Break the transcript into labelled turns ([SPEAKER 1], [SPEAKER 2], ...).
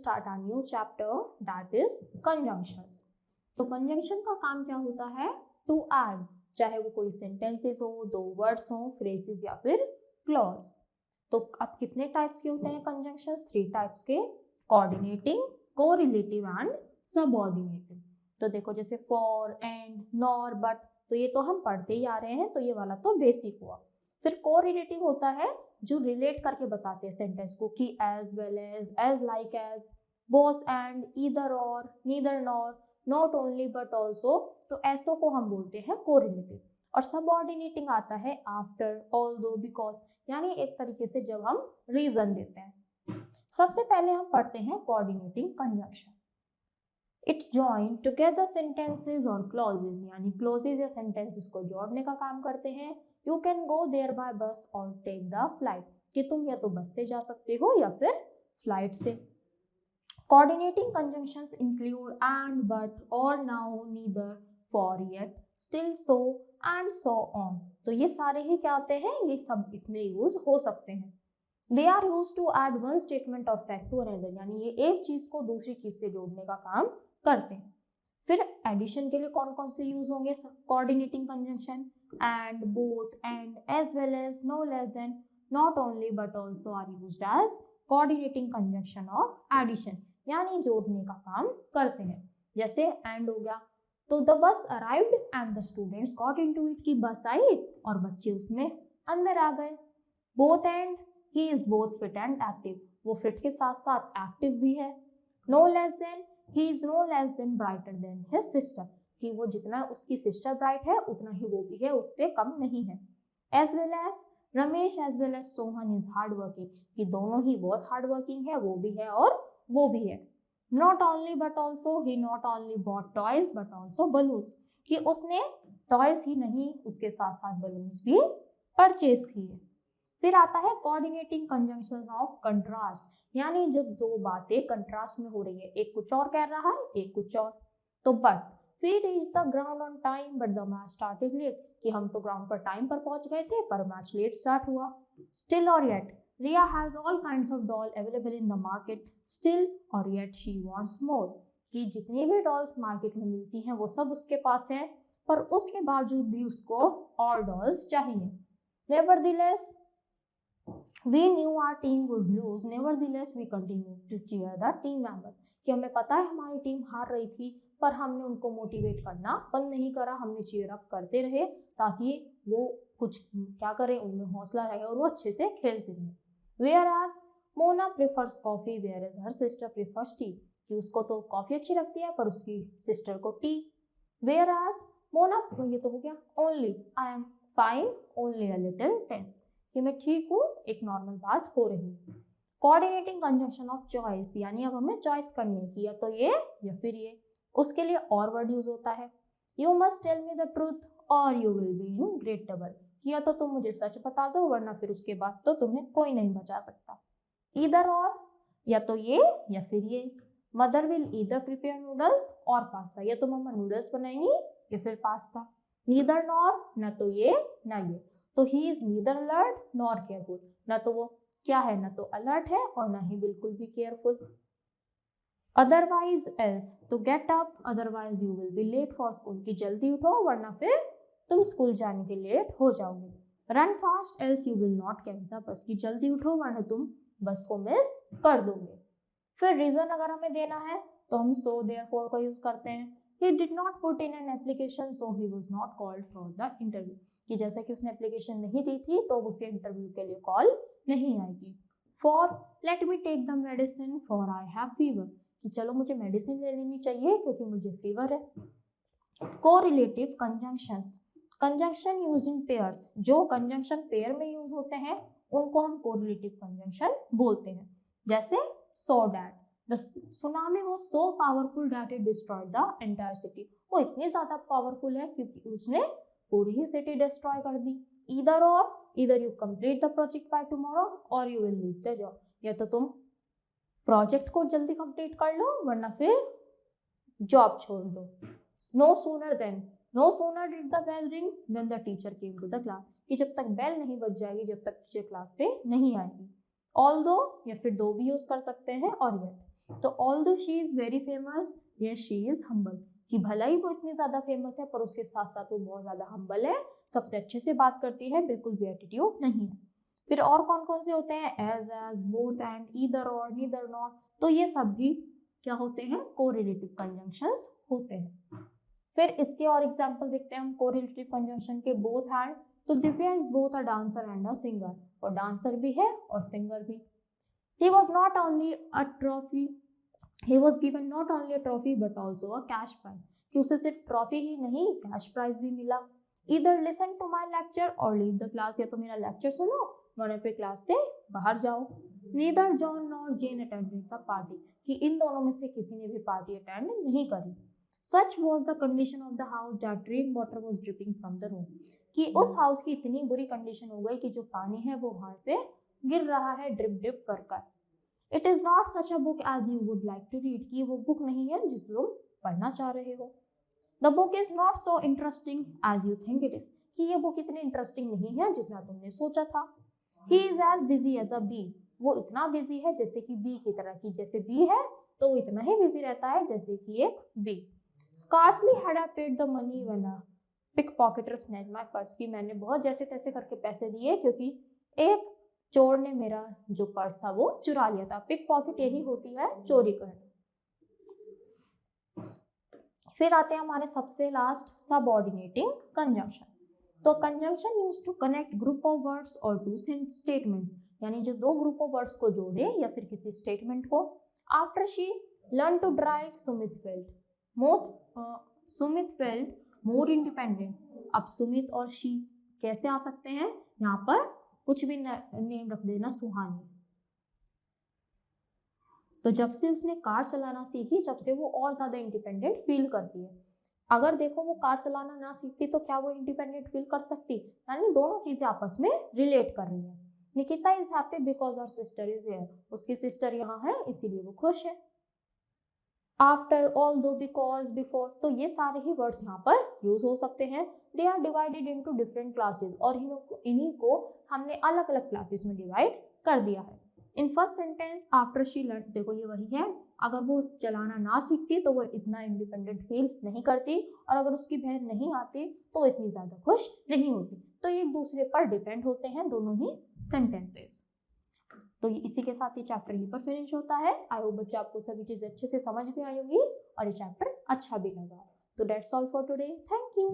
[SPEAKER 1] start our new chapter, that is conjunctions. तो conjunction का काम क्या होता है? To add, चाहे वो कोई sentences हो, दो words हो, phrases या फिर clause. तो अब कितने टाइप्स के होते हैं conjunctions? 3 टाइप्स के, coordinating, correlative and subordinating. तो देखो जैसे for, and, nor, but, तो ये तो हम पढ़ते ही आ रहे हैं, तो ये वाला तो बेसिक हुआ. फिर correlative होता है जो रिलेट करके बताते हैं सेंटेंस को कि as well as like as, both and, either or, neither nor, not only but also, तो ऐसो को हम बोलते हैं correlative. और सबऑर्डिनेटिंग आता है after, although, because, यानी एक तरीके से जब हम रीजन देते हैं. सबसे पहले हम पढ़ते हैं coordinating conjunction. It join together sentences और क्लॉजेस, यानी क्लॉजेस या सेंटेंसेस को जोड़ने का काम करते हैं. You can go there by bus और टेक द फ्लाइट, कि तुम या तो बस से जा सकते हो या फिर फ्लाइट से. Coordinating conjunctions include and, but, और, nor, neither, for, yet, still, so and so on. तो ये सारे ही क्या आते हैं? ये सब इसमें यूज हो सकते हैं. They are use to add one statement और फैक्ट टू अनदर, यानी ये एक चीज को दूसरी चीज से जोड़ने का काम करते हैं. फिर एडिशन के लिए कौन कौन से यूज होंगे coordinating conjunction? And, both, and, as well as, no less than, not only but also are used as coordinating conjunction of addition, यानी जोड़ने का काम करते हैं. जैसे एंड हो गया, तो the bus arrived and the students got into it, की बस आई और बच्चे उसमें अंदर आ गए. Both and, he is both fit and active, वो फिट के साथ साथ एक्टिव भी है. No less than, he is no less than brighter than his sister, कि वो जितना उसकी सिस्टर ब्राइट है उतना ही वो भी है, उससे कम नहीं है. as well as Ramesh as well as Sohan is hard working, कि दोनों ही बहुत हार्ड वर्किंग है, वो भी है और वो भी है. not only but also, he not only bought toys but also balloons, कि उसने टॉयज ही नहीं उसके साथ साथ बलून्स भी परचेज किए. फिर आता है कोऑर्डिनेटिंग कंजंक्शन ऑफ कंट्रास्ट, यानी जब दो बातें कंट्रास्ट में हो रही है, एक कुछ और कह रहा है एक कुछ और. तो but we reach the ground on time but the match started late, कि हम तो ग्राउंड पर टाइम पर पहुंच गए थे पर मैच लेट स्टार्ट हुआ. स्टिल और yet, Riya has all kinds of doll available in the market, still और येट शी वांट्स मोर, कि जितनी भी डॉल्स मार्केट में मिलती हैं वो सब उसके पास हैं, पर उसके बावजूद भी उसको और डॉल्स चाहिए. नेवरदीलेस we knew our team would lose, nevertheless we continued to cheer the team member, कि हमें पता है हमारी टीम हार रही थी पर हमने उनको मोटिवेट करना बंद नहीं करा, हमने चीयर अप करते रहे ताकि वो कुछ क्या करें, उनमें हौसला रहे और वो अच्छे से खेलते रहे. Whereas Mona prefers coffee, whereas her sister prefers tea, कि उसको तो कॉफी अच्छी लगती है पर उसकी सिस्टर को टी. Whereas Mona, ये तो हो गया. Only I am fine, only a little tense, कि मैं ठीक हूँ, एक नॉर्मल बात हो रही है. कोऑर्डिनेटिंग कंजंक्शन ऑफ चॉइस, यानी अब हमें चॉइस करनी है कि या तो ये या फिर ये. उसके लिए और वर्ड यूज होता है. You must tell me the truth और you will be in great trouble, कि या तो तुम मुझे सच बता दो वरना फिर उसके बाद तो तुम्हें कोई नहीं बचा सकता. ईदर और, या तो ये या फिर ये. Mother will either prepare noodles और पास्ता, या तो मम्मा नूडल्स बनाएंगी या फिर पास्ता. नीदर नॉर, ना तो ये ना ये. तो he is neither alert nor careful, ना तो वो क्या है, ना तो अलर्ट है और ना ही बिल्कुल भी केयरफुल. अदरवाइज एल्स, तो get up otherwise you will be late for school, की जल्दी उठो वरना फिर तुम स्कूल जाने के लेट हो जाओगे. Run fast else you will not catch the bus, की जल्दी उठो वरना तुम बस को मिस कर दोगे. फिर रीजन अगर हमें देना है तो हम सो देयरफॉर का यूज करते हैं. He did not put in an application so he was not called for the interview, कि जैसे कि उसने एप्लीकेशन नहीं दी थी तो उसे इंटरव्यू के लिए कॉल नहीं आएगी. For let me take the medicine for I have fever, कि चलो मुझे मेडिसिन ले लेनी चाहिए क्योंकि मुझे फीवर है. Correlative conjunctions, conjunction used in pairs, जो कंजंक्शन पेयर में यूज होते हैं उनको हम कोरिलेटिव कंजंक्शन बोलते हैं. जैसे so that, The tsunami was so powerful that it destroyed the entire city. वो इतनी ज्यादा पावरफुल है क्योंकि उसने पूरी ही सिटी डिस्ट्रॉय कर दी. Either or, either you complete the project by tomorrow or you will leave the job, या तो तुम प्रोजेक्ट को जल्दी कंप्लीट कर लो वरना फिर जॉब छोड़ दो. No sooner did the bell ring than the teacher came to the class, कि जब तक बेल नहीं बज जाएगी जब तक टीचर क्लास पे नहीं आएगी. Although या फिर दो भी यूज कर सकते हैं और yet. तो although she is very famous, yes she is humble, कि भला ही वो इतनी ज्यादा फेमस है पर उसके साथ साथ वो बहुत ज्यादा हम्बल है, सबसे अच्छे से बात करती है, बिल्कुल भी एटीट्यूड नहीं है। फिर और कौन कौन से होते हैं, एज, बोथ एंड, ईदर और, नीदर नॉट, तो ये सब भी क्या होते हैं, कोरिलेटिव कंजंक्शंस होते हैं। फिर इसके और एग्जांपल देखते हैं हम कोरिलेटिव कंजंक्शन के, बोथ एंड, तो Divya is both a dancer and a singer, और डांसर भी है और सिंगर भी। He was not only a trophy, he was given not only a trophy but also a cash prize, कि उसे सिर्फ ट्रॉफी ही नहीं कैश प्राइज भी मिला। Either listen to my lecture or leave the class, या तो मेरा लेक्चर सुनो वरना फिर क्लास से बाहर जाओ। Neither John nor Jane attended the party, कि इन दोनों में से किसी ने भी पार्टी अटेंड नहीं करी। Such was the condition of the house that rain water was dripping from the room, कि उस हाउस की इतनी बुरी कंडीशन हो गई कि जो पानी है वो वहां से गिर रहा है ड्रिप ड्रिप कर कर। It is not such a book as you would like to read, कि वो बुक नहीं है जिसे तुम पढ़ना चाह रहे हो। The book is not so interesting as you think it is, कि ये बुक इतनी इंटरेस्टिंग नहीं है जितना तुमने सोचा था। He is as busy as a bee, वो इतना बिजी है जैसे कि बी की तरह, की जैसे बी है तो वो इतना ही बिजी रहता है जैसे कि एक B. Scarcely had I paid the money when a pickpocketer snatched my purse, की मैंने बहुत जैसे तैसे करके पैसे दिए क्योंकि एक चोर ने मेरा जो पर्स था वो चुरा लिया था। पिक पॉकेट यही होती है, चोरी करना। फिर आते हैं हमारे सबसे लास्ट, सबऑर्डिनेटिंग कंजंक्शन। तो conjunction used to connect group of words और टू स्टेटमेंट्स, यानी जो दो ग्रुप ऑफ वर्ड्स को जोड़े या फिर किसी स्टेटमेंट को। After she learn to drive, Sumit felt more independent. अब सुमित और शी कैसे आ सकते हैं, यहाँ पर कुछ भी नेम रख देना, सुहानी। तो जब से उसने कार चलाना सीखी, जब से वो और ज्यादा इंडिपेंडेंट फील करती है। अगर देखो वो कार चलाना ना सीखती तो क्या वो इंडिपेंडेंट फील कर सकती, यानी दोनों चीजें आपस में रिलेट कर रही है। Nikita is happy because her sister is here, उसकी सिस्टर यहाँ है इसीलिए वो खुश है। आफ्टर, ऑल्दो, बिकॉज, बिफोर, तो ये सारे ही वर्ड्स यहाँ पर यूज हो सकते हैं। They are divided into different classes, और इन्हीं को हमने अलग अलग क्लासेस में डिवाइड कर दिया है। In first sentence after she learn, देखो ये वही है, अगर वो चलाना ना सीखती तो वो इतना इंडिपेंडेंट फील नहीं करती, और अगर उसकी बहन नहीं आती तो इतनी ज्यादा खुश नहीं होती। तो ये एक दूसरे पर डिपेंड होते हैं दोनों ही सेंटेंसेस। तो इसी के साथ ये चैप्टर यहीं पर फिनिश होता है। आई होप बच्चे आपको सभी चीजें अच्छे से समझ भी आई होंगी और ये चैप्टर अच्छा भी लगा। तो that's all for today, thank you.